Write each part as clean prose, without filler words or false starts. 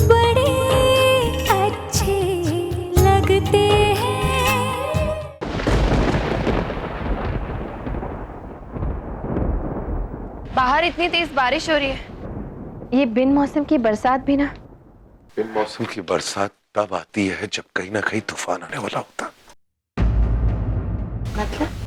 बड़े अच्छे लगते हैं। बाहर इतनी तेज बारिश हो रही है, ये बिन मौसम की बरसात भी ना। बिन मौसम की बरसात तब आती है जब कहीं ना कहीं तूफान आने वाला होता। मतलब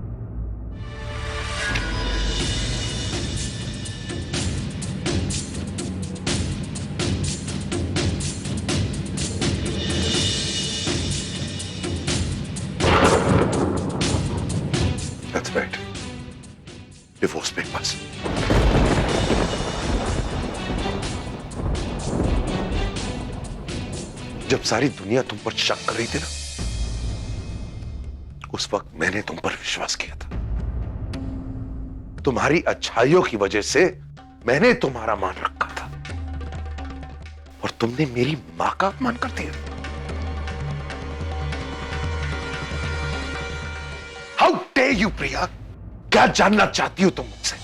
That's right. Divorce papers. जब सारी दुनिया तुम पर शक कर रही थी ना, उस वक्त मैंने तुम पर विश्वास किया था। तुम्हारी अच्छाइयों की वजह से मैंने तुम्हारा मान रखा था और तुमने मेरी मां का अपमान कर दिया। हाउ डेयर यू प्रिया! क्या जानना चाहती हो तुम मुझसे?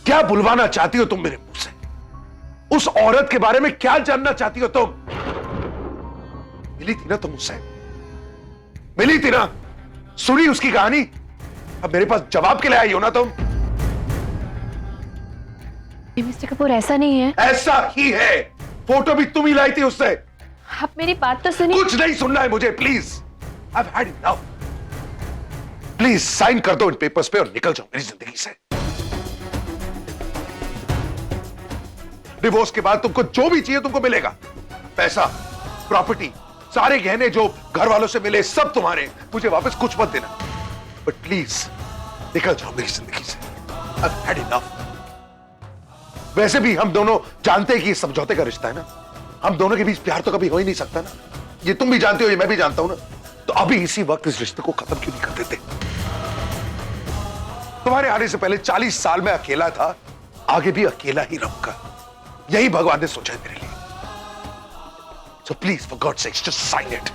क्या बुलवाना चाहती हो तुम मेरे मुंह से? उस औरत के बारे में क्या जानना चाहती हो तुम? मिली थी ना तुम उससे? मिली थी ना? सुनी उसकी कहानी? अब मेरे पास जवाब के लिए आई हो ना तुम? मिस्टर कपूर, ऐसा नहीं है। ऐसा ही है। फोटो भी तुम ही लाई थी उससे। आप मेरी बात तो सुनिए। कुछ नहीं सुनना है मुझे, please. I've had enough. Please sign कर दो इन पेपर्स पे और निकल जाओ मेरी जिंदगी से। डिवोर्स के बाद तुमको जो भी चाहिए तुमको मिलेगा। पैसा, प्रॉपर्टी, सारे गहने जो घर वालों से मिले सब तुम्हारे। मुझे वापस कुछ मत देना, बट प्लीज निकल जाओ मेरी जिंदगी से। I've had enough. वैसे भी हम दोनों जानते हैं कि ये समझौते का रिश्ता है ना। हम दोनों के बीच प्यार तो कभी हो ही नहीं सकता ना। ये तुम भी जानते हो, ये मैं भी जानता हूं ना। तो अभी इसी वक्त इस रिश्ते को खत्म क्यों नहीं कर देते? तुम्हारे आने से पहले 40 साल में अकेला था, आगे भी अकेला ही रहूंगा। यही भगवान ने सोचा है मेरे लिए। So please, for God's sake, just sign it.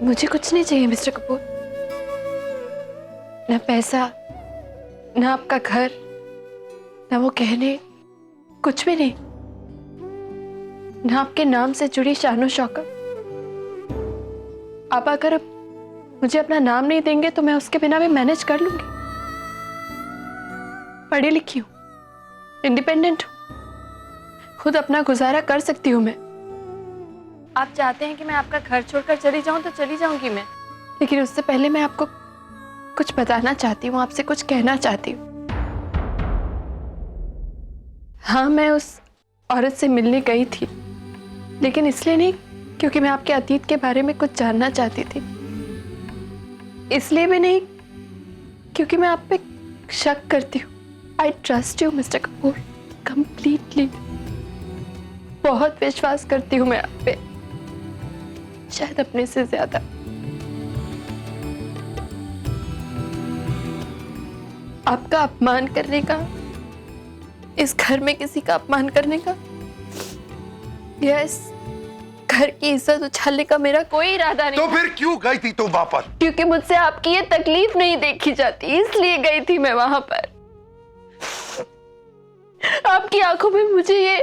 मुझे कुछ नहीं चाहिए मिस्टर कपूर, ना पैसा, ना आपका घर, ना वो कहने, कुछ भी नहीं। ना आपके नाम से जुड़ी शानो शौकत। आप अगर अब मुझे अपना नाम नहीं देंगे तो मैं उसके बिना भी मैनेज कर लूंगी। पढ़ी लिखी हूं, इंडिपेंडेंट हूं, खुद अपना गुजारा कर सकती हूं मैं। आप चाहते हैं कि मैं आपका घर छोड़कर चली जाऊं तो चली जाऊंगी मैं, लेकिन उससे पहले मैं आपको कुछ बताना चाहती हूँ, आपसे कुछ कहना चाहती हूँ। हाँ, मैं उस औरत से मिलने गई थी, लेकिन इसलिए नहीं क्योंकि मैं आपके अतीत के बारे में कुछ जानना चाहती थी। इसलिए भी नहीं क्योंकि मैं आप पे शक करती हूँ। I trust you mister Kapoor completely. बहुत विश्वास करती हूँ मैं आप पे, शायद अपने से ज्यादा। आपका अपमान करने का, इस घर में किसी का अपमान करने का या इस घर की इज्जत उछालने का मेरा कोई इरादा नहीं। तो फिर क्यों गई थी तुम वहां पर? क्योंकि मुझसे आपकी ये तकलीफ नहीं देखी जाती, इसलिए गई थी मैं वहां पर। आपकी आंखों में मुझे ये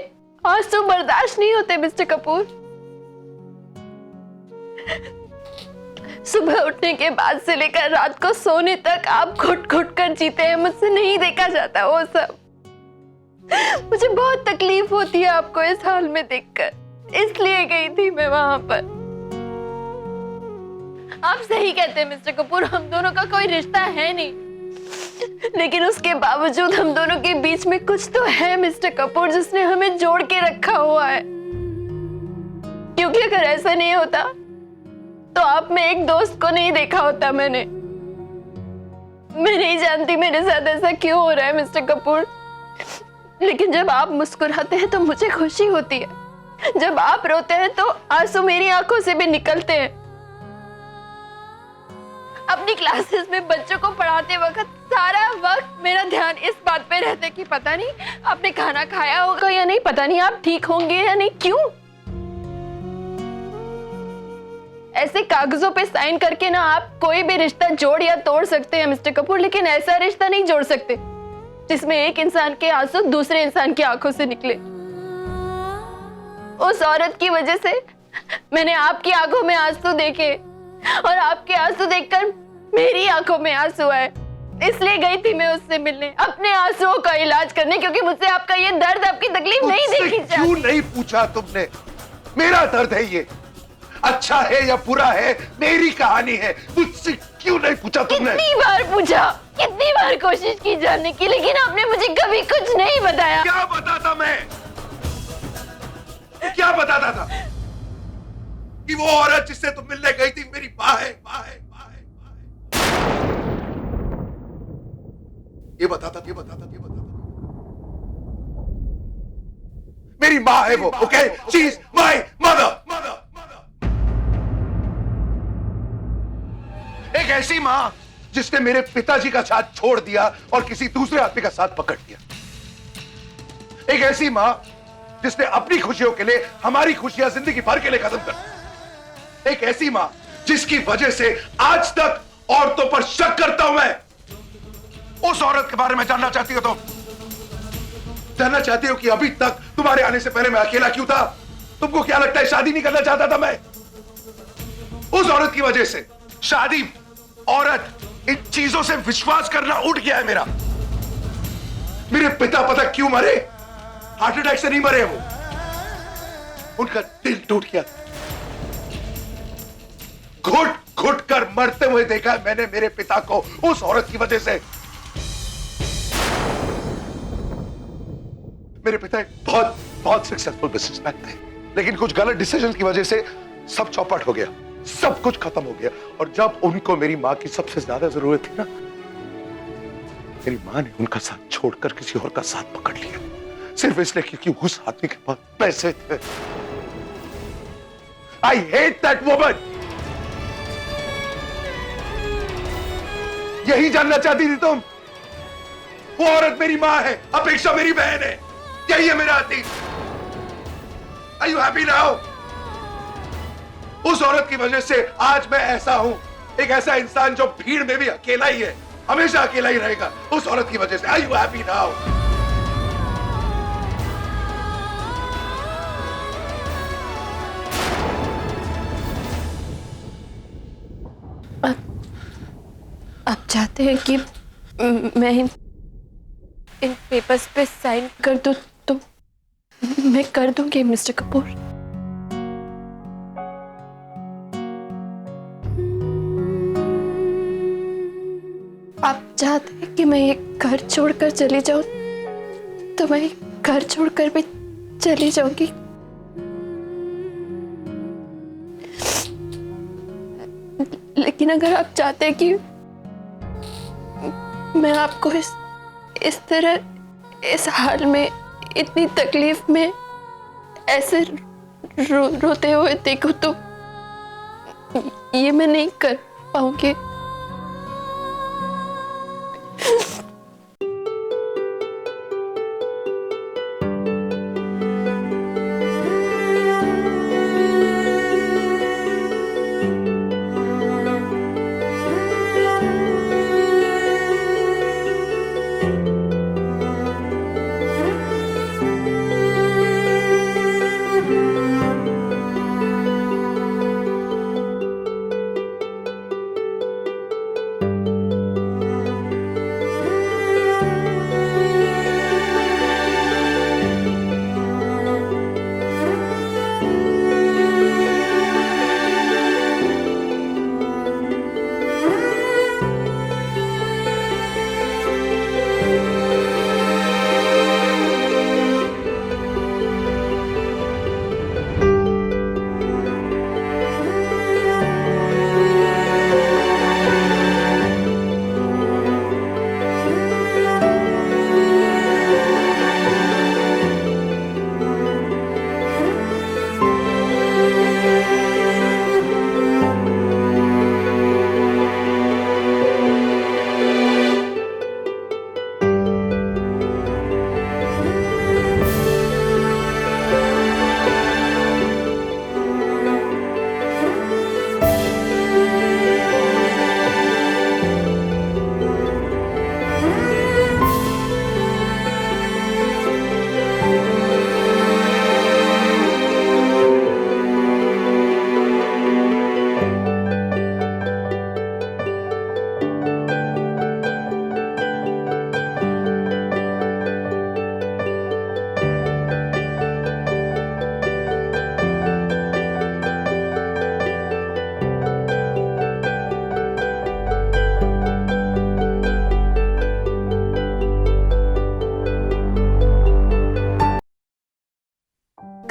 आंसू बर्दाश्त नहीं होते मिस्टर कपूर। सुबह उठने के बाद से लेकर रात को सोने तक आप घुट घुट कर जीते हैं, मुझसे नहीं देखा जाता वो सब। मुझे बहुत तकलीफ होती है आपको इस हाल में देखकर, इसलिए गई थी मैं वहां पर। आप सही कहते हैं मिस्टर कपूर, हम दोनों का कोई रिश्ता है नहीं, लेकिन उसके बावजूद हम दोनों के बीच में कुछ तो है मिस्टर कपूर, जिसने हमें जोड़ के रखा हुआ है। क्योंकि अगर ऐसा नहीं होता तो आप में एक दोस्त को नहीं देखा होता मैंने। मैं नहीं जानती मेरे साथ ऐसा क्यों हो रहा है मिस्टर कपूर, लेकिन जब आप मुस्कुराते हैं तो मुझे खुशी होती है, जब आप रोते हैं तो आंसू मेरी आंखों से भी निकलते हैं। अपनी क्लासेस में बच्चों को पढ़ाते वक्त सारा वक्त मेरा ध्यान इस बात पे रहता है कि पता नहीं आपने खाना खाया होगा या नहीं, पता नहीं आप ठीक होंगे या नहीं। क्यों? ऐसे कागजों पे साइन करके ना आप कोई भी रिश्ता जोड़ या तोड़ सकते हैं मिस्टर कपूर, लेकिन ऐसा रिश्ता नहीं जोड़ सकते जिसमें एक इंसान के आंसू दूसरे इंसान की आंखों से निकले। उस औरत की वजह से मैंने आपकी आंखों में आंसू देखे और आपके आंसू देखकर मेरी आंखों में आंसू आए। इसलिए गई थी मैं उससे मिलने, अपने आंसुओं का इलाज करने, क्योंकि मुझसे आपका ये दर्द, आपकी तकलीफ नहीं देखी जाती। क्यों नहीं पूछा तुमने? मेरा दर्द है ये, अच्छा है या बुरा है, मेरी कहानी है, मुझसे क्यों नहीं पूछा तुमने? कितनी बार पूछा, कितनी बार कोशिश की जानने की, लेकिन आपने मुझे कभी कुछ नहीं बताया। क्या बताता मैं? क्या बताता था? कि वो औरत जिससे तुम मिलने गई थी मेरी माँ है, माँ है, माँ है, माँ है। ये बताता, ये बताता, ये बताता। मेरी माँ है वो, okay? She is my mother. एक ऐसी माँ जिसने मेरे पिताजी का साथ छोड़ दिया और किसी दूसरे आदमी का साथ पकड़ लिया। एक ऐसी माँ जिसने अपनी खुशियों के लिए हमारी खुशियां जिंदगी भर के लिए खत्म कर दी। एक ऐसी माँ जिसकी वजह से आज तक औरतों पर शक करता हूं मैं। उस औरत के बारे में जानना चाहती हो? तो जानना चाहती हो कि अभी तक तुम्हारे आने से पहले मैं अकेला क्यों था? तुमको क्या लगता है शादी नहीं करना चाहता था मैं? उस औरत की वजह से शादी, औरत, इन चीजों से विश्वास करना उठ गया है मेरा। मेरे पिता पता क्यों मरे? हार्ट अटैक से नहीं मरे वो, उनका दिल टूट गया। घुट घुट कर मरते हुए देखा मैंने मेरे पिता को उस औरत की वजह से। मेरे पिता एक बहुत बहुत सक्सेसफुल बिजनेसमैन थे, लेकिन कुछ गलत डिसीजन की वजह से सब चौपट हो गया, सब कुछ खत्म हो गया। और जब उनको मेरी मां की सबसे ज्यादा जरूरत थी ना, मेरी मां ने उनका साथ छोड़कर किसी और का साथ पकड़ लिया, सिर्फ इसलिए क्योंकि उस आदमी के पास पैसे थे। I hate that woman. यही जानना चाहती थी तुम? वो औरत मेरी मां है, अपेक्षा मेरी बहन है, यही है मेरा अतीत। Are you happy now? उस औरत की वजह से आज मैं ऐसा हूं, एक ऐसा इंसान जो भीड़ में भी अकेला ही है, हमेशा अकेला ही रहेगा, उस औरत की वजह से। Are you happy now? आप चाहते हैं कि मैं इन पेपर्स पे साइन कर दूं तो मैं कर दूंगी मिस्टर कपूर। आप चाहते हैं कि मैं एक घर छोड़कर चली जाऊं तो मैं घर छोड़कर भी चली जाऊंगी। लेकिन अगर आप चाहते हैं कि मैं आपको इस तरह, इस हाल में, इतनी तकलीफ में ऐसे रोते हुए देखूं तो ये मैं नहीं कर पाऊंगी।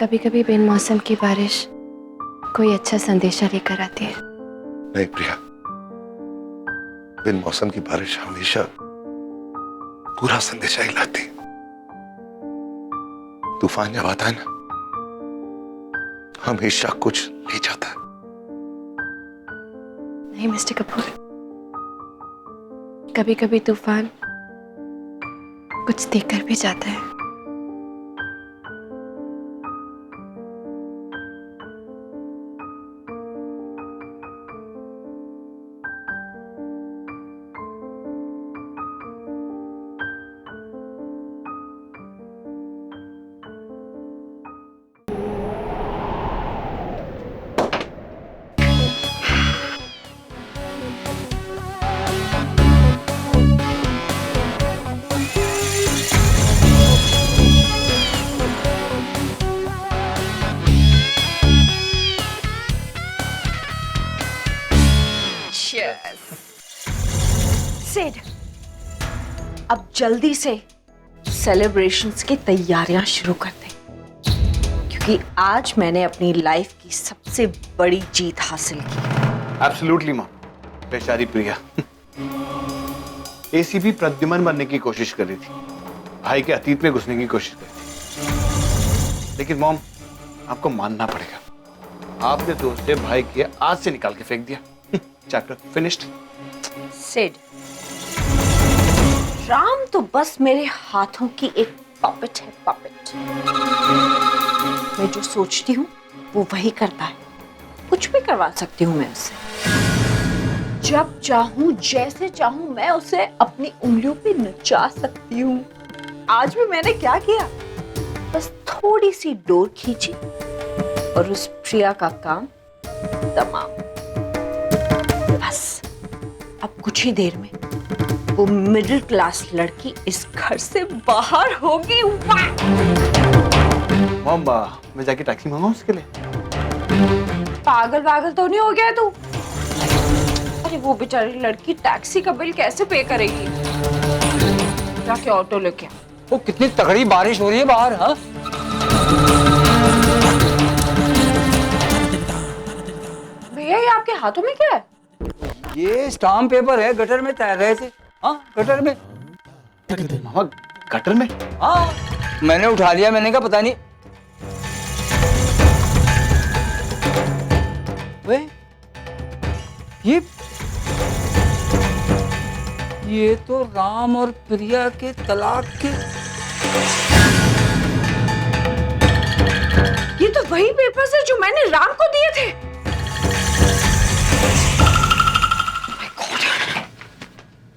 कभी कभी बिन मौसम की बारिश कोई अच्छा संदेशा लेकर आती है। नहीं प्रिया, बिन मौसम की बारिश हमेशा पूरा संदेशा ही लाती है। तूफान जब आता है ना, हमेशा कुछ ले जाता है। नहीं मिस्टर कपूर, कभी कभी तूफान कुछ देकर भी जाता है। सिड, अब जल्दी से सेलिब्रेशंस की तैयारियां शुरू कर दें, क्योंकि आज मैंने अपनी लाइफ की सबसे बड़ी जीत हासिल की। Absolutely mom. बेचारी प्रिया एसीपी प्रद्युमन बनने की कोशिश कर रही थी, भाई के अतीत में घुसने की कोशिश कर रही थी। लेकिन मॉम, आपको मानना पड़ेगा, आपने तो उसे भाई के आज से निकाल के फेंक दिया। Chapter finished. सिड, राम तो बस मेरे हाथों की एक पपेट है, पपेट। मैं जो सोचती हूँ वो वही करता है। कुछ भी करवा सकती हूँ मैं उससे। जब चाहूँ, जैसे चाहूँ, मैं उसे अपनी उंगलियों पे नचा सकती हूँ। आज भी मैंने क्या किया, बस थोड़ी सी डोर खींची और उस प्रिया का काम तमाम। बस अब कुछ ही देर में वो मिडिल क्लास लड़की इस घर से बाहर होगी। मॉम, मैं जाके टैक्सी मंगाऊं उसके लिए? पागल तो नहीं हो गया तू? अरे वो बेचारी लड़की टैक्सी का बिल कैसे पे करेगी? जाके ऑटो लेके आ। वो कितनी तगड़ी बारिश हो रही है बाहर। हाँ, भैया ये आपके हाथों में क्या है? ये स्टाम्प पेपर है, गटर में तैर रहे थे। हाँ, गटर में। मामा, गटर में? हाँ, मैंने उठा लिया, मैंने कहा पता नहीं। वे, ये तो राम और प्रिया के तलाक के। ये तो वही पेपर्स है जो मैंने राम को दिए थे।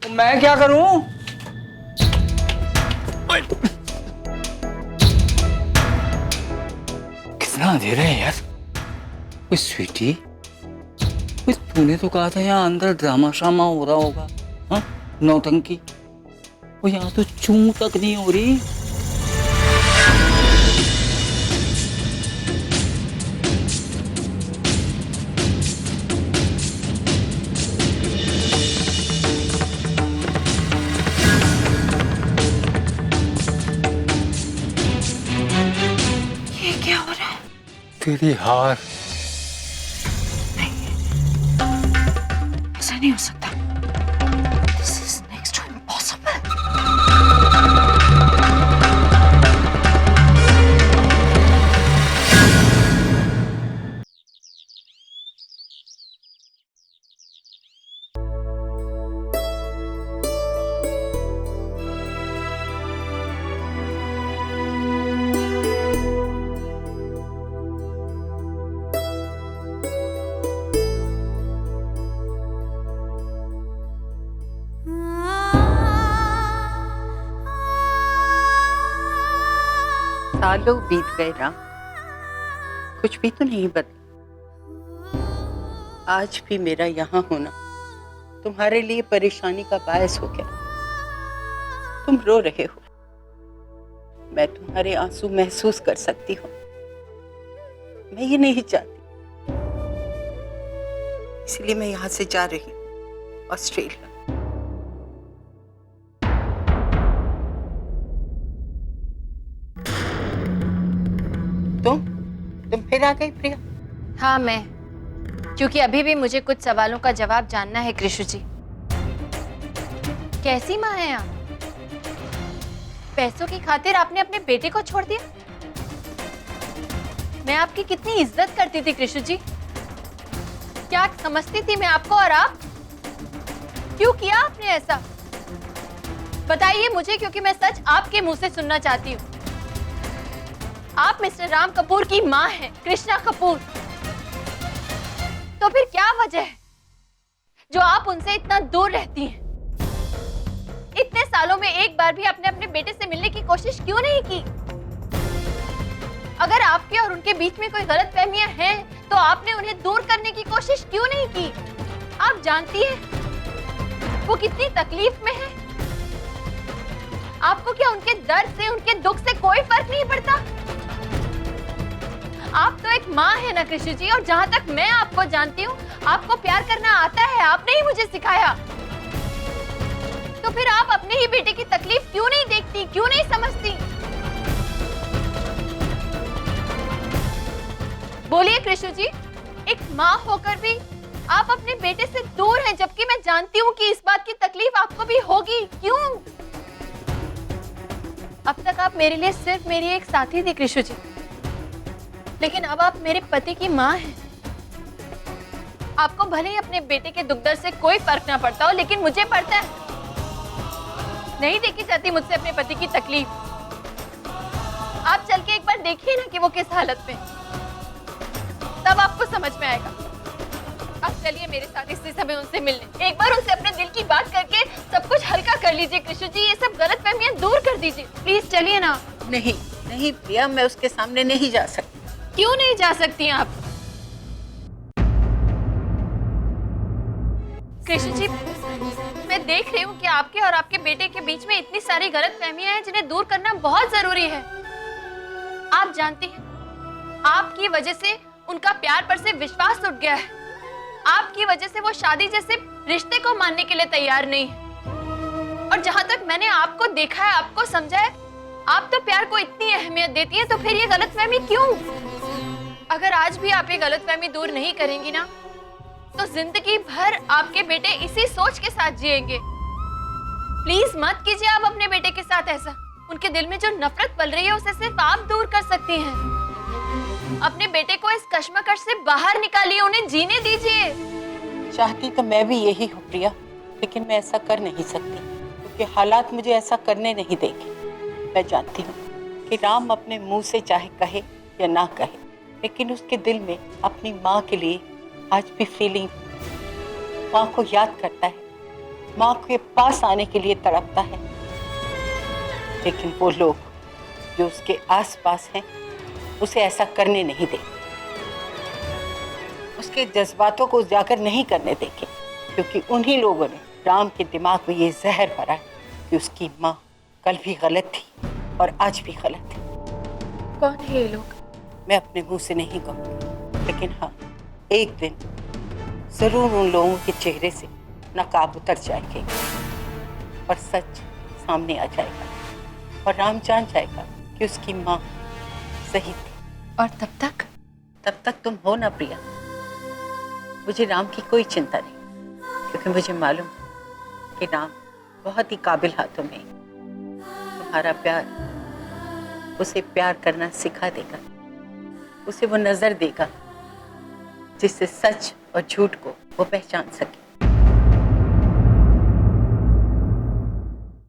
तो मैं क्या करूं? कितना अंधेरा है यार। ओए स्वीटी, तूने तो कहा था यहाँ अंदर ड्रामा शामा हो रहा होगा। हाँ, नौटंकी। वो यहाँ तो चूं तक नहीं हो रही। ये क्या हो रहा है? तेरी हार। ऐसा नहीं हो सकता। This is next to impossible. सालों बीत गए राम, कुछ भी तो नहीं बदला। आज भी मेरा यहाँ होना तुम्हारे लिए परेशानी का बायस हो गया। तुम रो रहे हो, मैं तुम्हारे आंसू महसूस कर सकती हूँ। मैं ये नहीं चाहती, इसलिए मैं यहाँ से जा रही हूँ ऑस्ट्रेलिया। तुम फिर आ गई प्रिया? हाँ मैं, क्योंकि अभी भी मुझे कुछ सवालों का जवाब जानना है कृषु जी। कैसी माँ हैं आप? पैसों की खातिर आपने अपने बेटे को छोड़ दिया? मैं आपकी कितनी इज्जत करती थी कृषु जी, क्या समझती थी मैं आपको, और आप क्यों किया आपने ऐसा? बताइए मुझे, क्योंकि मैं सच आपके मुंह से सुनना चाहती हूँ। आप मिस्टर राम कपूर की माँ हैं, कृष्णा कपूर। तो फिर क्या वजह है जो आप उनसे इतना दूर रहती हैं? इतने सालों में एक बार भी आपने अपने बेटे से मिलने की कोशिश क्यों नहीं की? अगर आपके और उनके बीच में कोई गलतफहमियां हैं, तो आपने उन्हें दूर करने की कोशिश क्यों नहीं की? आप जानती हैं वो कितनी तकलीफ में है। आपको क्या उनके दर्द से, उनके दुख से कोई फर्क नहीं पड़ता? आप तो एक माँ है ना कृषि जी, और जहाँ तक मैं आपको जानती हूँ, आपको प्यार करना आता है, आपने ही मुझे सिखाया। तो फिर आप अपने ही बेटे की तकलीफ क्यों नहीं देखती, क्यों नहीं समझती? बोलिए कृषु जी, एक माँ होकर भी आप अपने बेटे से दूर हैं, जबकि मैं जानती हूँ कि इस बात की तकलीफ आपको भी होगी। क्यों? अब तक आप मेरे लिए सिर्फ मेरी एक साथी थी कृषु जी, लेकिन अब आप मेरे पति की माँ हैं। आपको भले ही अपने बेटे के दुख दर्द से कोई फर्क ना पड़ता हो, लेकिन मुझे पड़ता है। नहीं देखी जाती मुझसे अपने पति की तकलीफ। आप चल के एक बार देखिए ना कि वो किस हालत में, तब आपको समझ में आएगा। अब चलिए मेरे साथ इसी समय उनसे मिलने, एक बार उनसे अपने दिल की बात करके सब कुछ हल्का कर लीजिए कृषु जी, ये सब गलतफहमियां दूर कर दीजिए। प्लीज चलिए ना। नहीं नहीं प्रिया, मैं उसके सामने नहीं जा सकती। क्यों नहीं जा सकती आप? कृष्ण जी, मैं देख रही हूँ कि आपके और आपके बेटे के बीच में इतनी सारी गलतफहमियां हैं जिन्हें दूर करना बहुत जरूरी है। आप जानती हैं, आपकी वजह से उनका प्यार पर से विश्वास उठ गया है। आपकी वजह से वो शादी जैसे रिश्ते को मानने के लिए तैयार नहीं है। और जहां तक मैंने आपको देखा है, आपको समझा है, आप तो प्यार को इतनी अहमियत देती हैं, तो फिर ये गलतफहमी क्यों? अगर आज भी आप ये गलतफहमी दूर नहीं करेंगी ना, तो जिंदगी भर आपके बेटे इसी सोच के साथ जिएंगे। प्लीज मत कीजिए आप अपने बेटे के साथ ऐसा। उनके दिल में जो नफरत पल रही है, उसे सिर्फ आप दूर कर सकती हैं। अपने बेटे को इस कश्मकश से बाहर निकालिए, उन्हें जीने दीजिए। चाहती तो मैं भी यही हूँ प्रिया, लेकिन मैं ऐसा कर नहीं सकती, क्योंकि हालात मुझे ऐसा करने नहीं देंगे। मैं जानती हूँ कि राम अपने मुंह से चाहे कहे या ना कहे, लेकिन उसके दिल में अपनी माँ के लिए आज भी फीलिंग, माँ को याद करता है, माँ के पास आने के लिए तड़पता है। लेकिन वो लोग जो उसके आसपास हैं, उसे ऐसा करने नहीं देंगे, उसके जज्बातों को उजागर नहीं करने देंगे, क्योंकि उन्हीं लोगों ने राम के दिमाग में ये जहर भरा है कि उसकी माँ कल भी गलत थी और आज भी गलत है। कौन है ये लोग? मैं अपने मुंह से नहीं कहूँगी, लेकिन हाँ, एक दिन जरूर उन लोगों के चेहरे से नकाब उतर जाएंगे और सच सामने आ जाएगा, और राम जान जाएगा कि उसकी माँ सही थी। और तब तक तुम हो ना प्रिया। मुझे राम की कोई चिंता नहीं, क्योंकि मुझे मालूम कि राम बहुत ही काबिल हाथों में है। तुम्हारा प्यार उसे प्यार करना सिखा देगा, उसे वो नजर देगा जिससे सच और झूठ को वो पहचान सके।